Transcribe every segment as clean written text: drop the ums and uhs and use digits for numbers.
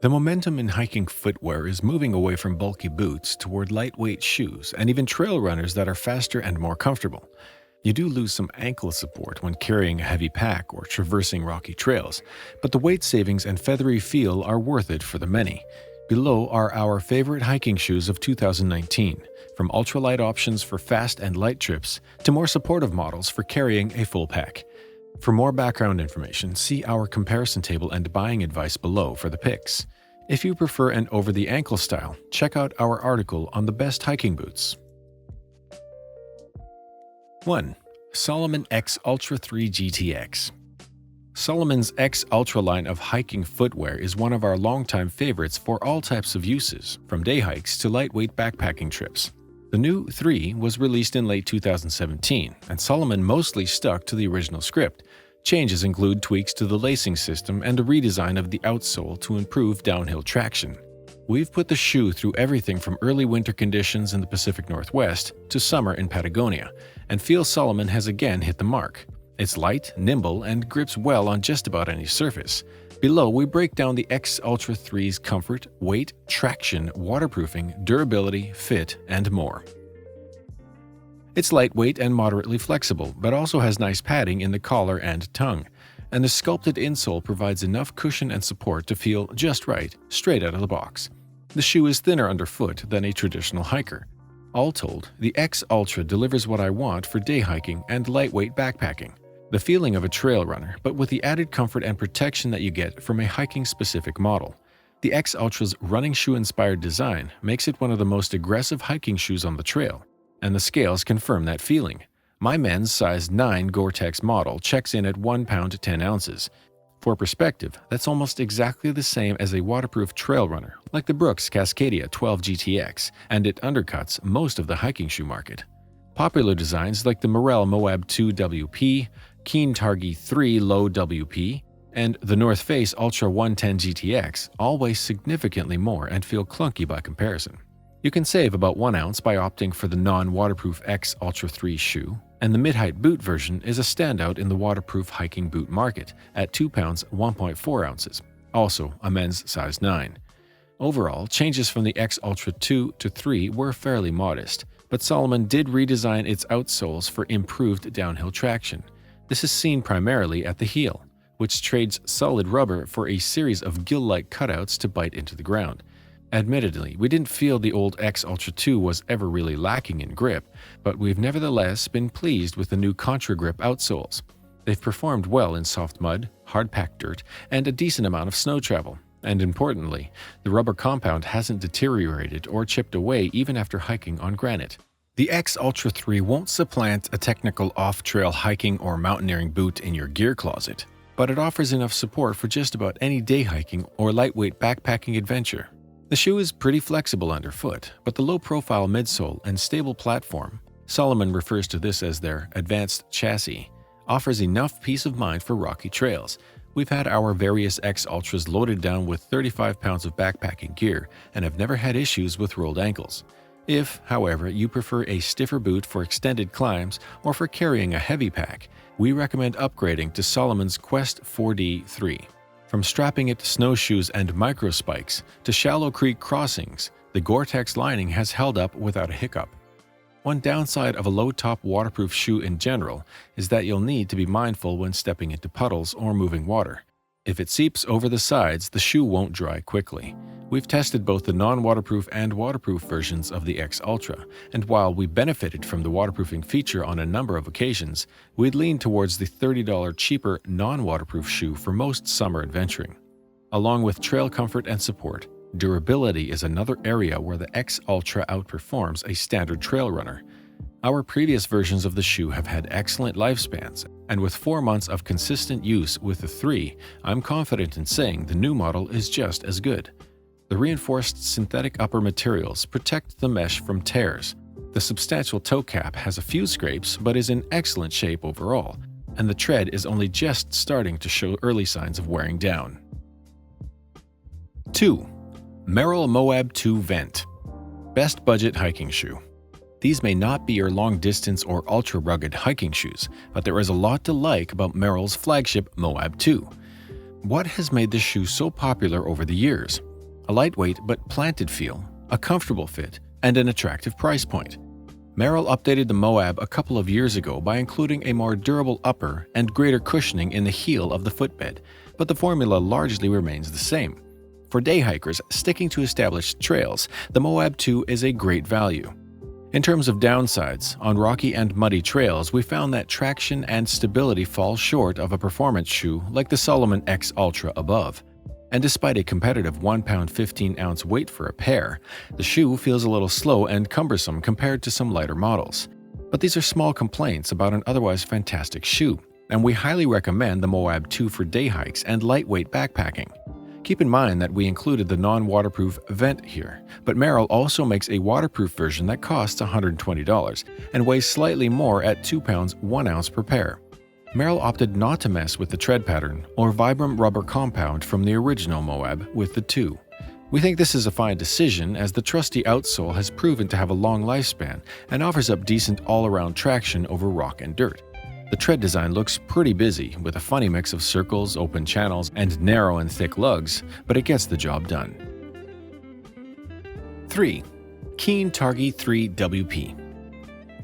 The momentum in hiking footwear is moving away from bulky boots toward lightweight shoes and even trail runners that are faster and more comfortable. You do lose some ankle support when carrying a heavy pack or traversing rocky trails, but the weight savings and feathery feel are worth it for the many. Below are our favorite hiking shoes of 2019, from ultralight options for fast and light trips to more supportive models for carrying a full pack. For more background information, see our comparison table and buying advice below for the picks. If you prefer an over-the-ankle style, check out our article on the best hiking boots. 1. Salomon X Altra 3 GTX. Salomon's X Altra line of hiking footwear is one of our longtime favorites for all types of uses, from day hikes to lightweight backpacking trips. The new 3 was released in late 2017, and Salomon mostly stuck to the original script. Changes include tweaks to the lacing system and a redesign of the outsole to improve downhill traction. We've put the shoe through everything from early winter conditions in the Pacific Northwest to summer in Patagonia, and feel Salomon has again hit the mark. It's light, nimble, and grips well on just about any surface. Below, we break down the X Altra 3's comfort, weight, traction, waterproofing, durability, fit, and more. It's lightweight and moderately flexible, but also has nice padding in the collar and tongue, and the sculpted insole provides enough cushion and support to feel just right, straight out of the box. The shoe is thinner underfoot than a traditional hiker. All told, the X Altra delivers what I want for day hiking and lightweight backpacking. The feeling of a trail runner, but with the added comfort and protection that you get from a hiking-specific model. The X Altra's running shoe-inspired design makes it one of the most aggressive hiking shoes on the trail, and the scales confirm that feeling. My men's size 9 Gore-Tex model checks in at 1 pound 10 ounces. For perspective, that's almost exactly the same as a waterproof trail runner, like the Brooks Cascadia 12 GTX, and it undercuts most of the hiking shoe market. Popular designs like the Morel Moab 2 WP, Keen Targhee 3 Low WP, and the North Face Ultra 110 GTX all weigh significantly more and feel clunky by comparison. You can save about 1 ounce by opting for the non-waterproof X Altra 3 shoe, and the mid-height boot version is a standout in the waterproof hiking boot market at 2 pounds 1.4 ounces, also a men's size 9. Overall, changes from the X Altra 2 to 3 were fairly modest, but Salomon did redesign its outsoles for improved downhill traction. This is seen primarily at the heel, which trades solid rubber for a series of gill-like cutouts to bite into the ground. Admittedly, we didn't feel the old X Altra 2 was ever really lacking in grip, but we've nevertheless been pleased with the new Contra-Grip outsoles. They've performed well in soft mud, hard-packed dirt, and a decent amount of snow travel. And importantly, the rubber compound hasn't deteriorated or chipped away even after hiking on granite. The X Altra 3 won't supplant a technical off-trail hiking or mountaineering boot in your gear closet, but it offers enough support for just about any day hiking or lightweight backpacking adventure. The shoe is pretty flexible underfoot, but the low-profile midsole and stable platform, Salomon refers to this as their advanced chassis, offers enough peace of mind for rocky trails. We've had our various X Ultras loaded down with 35 pounds of backpacking gear and have never had issues with rolled ankles. If, however, you prefer a stiffer boot for extended climbs or for carrying a heavy pack, we recommend upgrading to Salomon's Quest 4D 3. From strapping it to snowshoes and micro spikes to shallow creek crossings, the Gore-Tex lining has held up without a hiccup. One downside of a low-top waterproof shoe in general is that you'll need to be mindful when stepping into puddles or moving water. If it seeps over the sides, the shoe won't dry quickly. We've tested both the non-waterproof and waterproof versions of the X Altra, and while we benefited from the waterproofing feature on a number of occasions, we'd lean towards the $30 cheaper non-waterproof shoe for most summer adventuring. Along with trail comfort and support, durability is another area where the X Altra outperforms a standard trail runner. Our previous versions of the shoe have had excellent lifespans, and with 4 months of consistent use with the 3, I'm confident in saying the new model is just as good. The reinforced synthetic upper materials protect the mesh from tears. The substantial toe cap has a few scrapes but is in excellent shape overall, and the tread is only just starting to show early signs of wearing down. 2. Merrell Moab 2 Vent. Best budget hiking shoe. These may not be your long-distance or ultra-rugged hiking shoes, but there is a lot to like about Merrell's flagship Moab 2. What has made this shoe so popular over the years? a lightweight but planted feel, a comfortable fit, and an attractive price point. Merrell updated the Moab a couple of years ago by including a more durable upper and greater cushioning in the heel of the footbed, but the formula largely remains the same. For day hikers sticking to established trails, the Moab 2 is a great value. In terms of downsides, on rocky and muddy trails, we found that traction and stability fall short of a performance shoe like the Salomon X Altra above. And despite a competitive 1 pound 15-ounce weight for a pair, the shoe feels a little slow and cumbersome compared to some lighter models. But these are small complaints about an otherwise fantastic shoe, and we highly recommend the Moab 2 for day hikes and lightweight backpacking. Keep in mind that we included the non-waterproof vent here, but Merrell also makes a waterproof version that costs $120 and weighs slightly more at 2 pounds 1 ounce per pair. Merrell opted not to mess with the tread pattern or Vibram rubber compound from the original Moab with the 2. We think this is a fine decision as the trusty outsole has proven to have a long lifespan and offers up decent all-around traction over rock and dirt. The tread design looks pretty busy with a funny mix of circles, open channels, and narrow and thick lugs, but it gets the job done. 3. Keen Targhee 3 WP.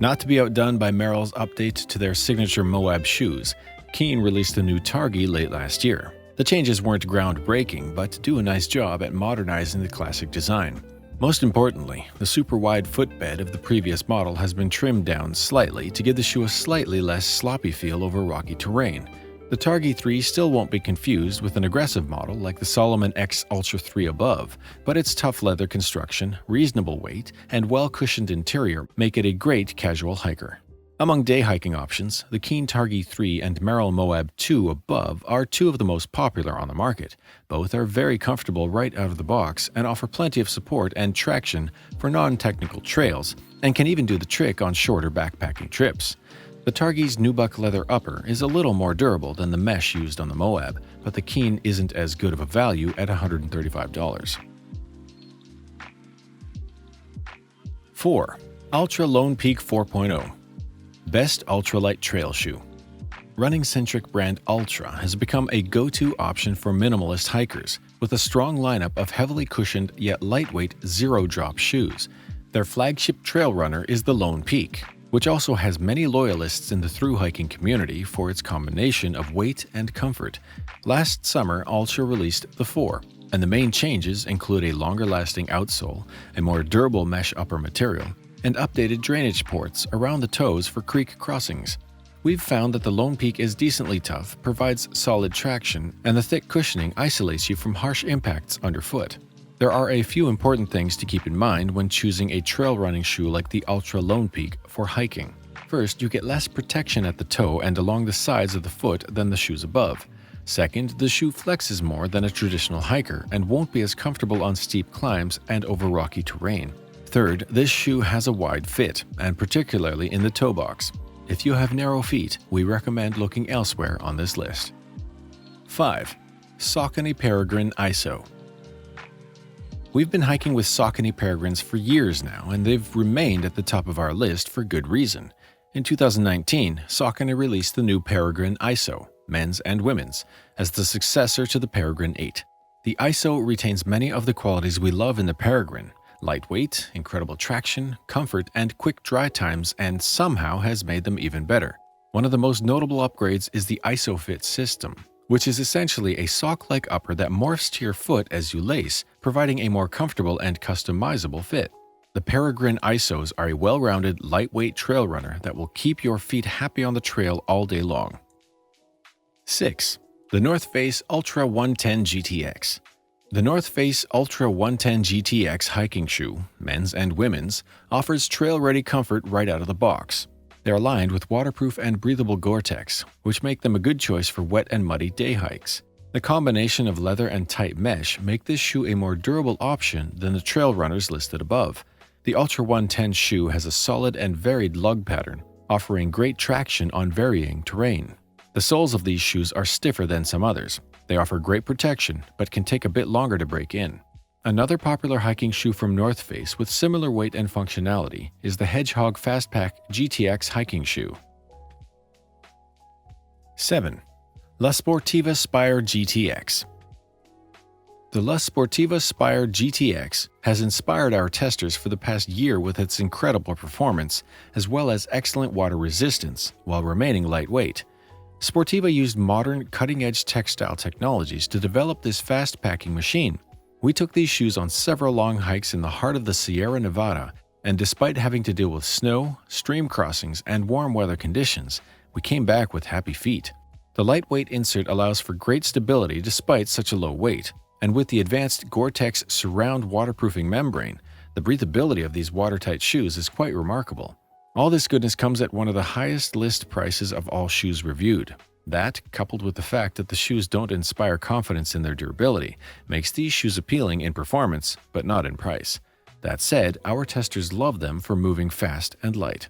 Not to be outdone by Merrell's update to their signature Moab shoes, Keen released the new targhee late last year. The changes weren't groundbreaking, but do a nice job at modernizing the classic design. Most importantly, the super-wide footbed of the previous model has been trimmed down slightly to give the shoe a slightly less sloppy feel over rocky terrain. The Targhee 3 still won't be confused with an aggressive model like the Salomon X Altra 3 above, but its tough leather construction, reasonable weight, and well-cushioned interior make it a great casual hiker. Among day hiking options, the Keen Targhee 3 and Merrell Moab 2 above are two of the most popular on the market. Both are very comfortable right out of the box and offer plenty of support and traction for non-technical trails, and can even do the trick on shorter backpacking trips. The Targhee's nubuck leather upper is a little more durable than the mesh used on the Moab, but the Keen isn't as good of a value at $135. 4. Ultra Lone Peak 4.0. Best Ultralight Trail Shoe. Running-centric brand Ultra has become a go-to option for minimalist hikers, with a strong lineup of heavily cushioned yet lightweight zero-drop shoes. Their flagship trail runner is the Lone Peak, which also has many loyalists in the thru-hiking community for its combination of weight and comfort. Last summer, Ultra released the 4, and the main changes include a longer-lasting outsole, a more durable mesh upper material, and updated drainage ports around the toes for creek crossings. We've found that the Lone Peak is decently tough, provides solid traction, and the thick cushioning isolates you from harsh impacts underfoot. There are a few important things to keep in mind when choosing a trail running shoe like the Ultra Lone Peak for hiking. First, you get less protection at the toe and along the sides of the foot than the shoes above. Second, the shoe flexes more than a traditional hiker and won't be as comfortable on steep climbs and over rocky terrain. Third, this shoe has a wide fit, and particularly in the toe box. If you have narrow feet, we recommend looking elsewhere on this list. 5. Saucony Peregrine ISO. We've been hiking with Saucony Peregrine'S for years now, and they've remained at the top of our list for good reason. In 2019, Saucony released the new Peregrine ISO, men's and women's, as the successor to the Peregrine 8. The ISO retains many of the qualities we love in the Peregrine: lightweight, incredible traction, comfort, and quick dry times, and somehow has made them even better. One of the most notable upgrades is the ISOFit system, which is essentially a sock-like upper that morphs to your foot as you lace, providing a more comfortable and customizable fit. The Peregrine ISOs are a well-rounded, lightweight trail runner that will keep your feet happy on the trail all day long. 6. The North Face Ultra 110 GTX. The North Face Ultra 110 GTX hiking shoe, men's and women's, offers trail-ready comfort right out of the box. They're lined with waterproof and breathable Gore-Tex, which make them a good choice for wet and muddy day hikes. The combination of leather and tight mesh make this shoe a more durable option than the trail runners listed above. The Ultra 110 shoe has a solid and varied lug pattern, offering great traction on varying terrain. The soles of these shoes are stiffer than some others. They offer great protection, but can take a bit longer to break in. Another popular hiking shoe from North Face with similar weight and functionality is the Hedgehog Fastpack GTX hiking shoe. 7. La Sportiva Spire GTX. The La Sportiva Spire GTX has inspired our testers for the past year with its incredible performance, as well as excellent water resistance, while remaining lightweight. Sportiva used modern, cutting-edge textile technologies to develop this fast-packing machine. We took these shoes on several long hikes in the heart of the Sierra Nevada, and despite having to deal with snow, stream crossings, and warm weather conditions, we came back with happy feet. The lightweight insert allows for great stability despite such a low weight. And with the advanced Gore-Tex Surround waterproofing membrane, the breathability of these watertight shoes is quite remarkable. All this goodness comes at one of the highest list prices of all shoes reviewed. That, coupled with the fact that the shoes don't inspire confidence in their durability, makes these shoes appealing in performance, but not in price. That said, our testers love them for moving fast and light.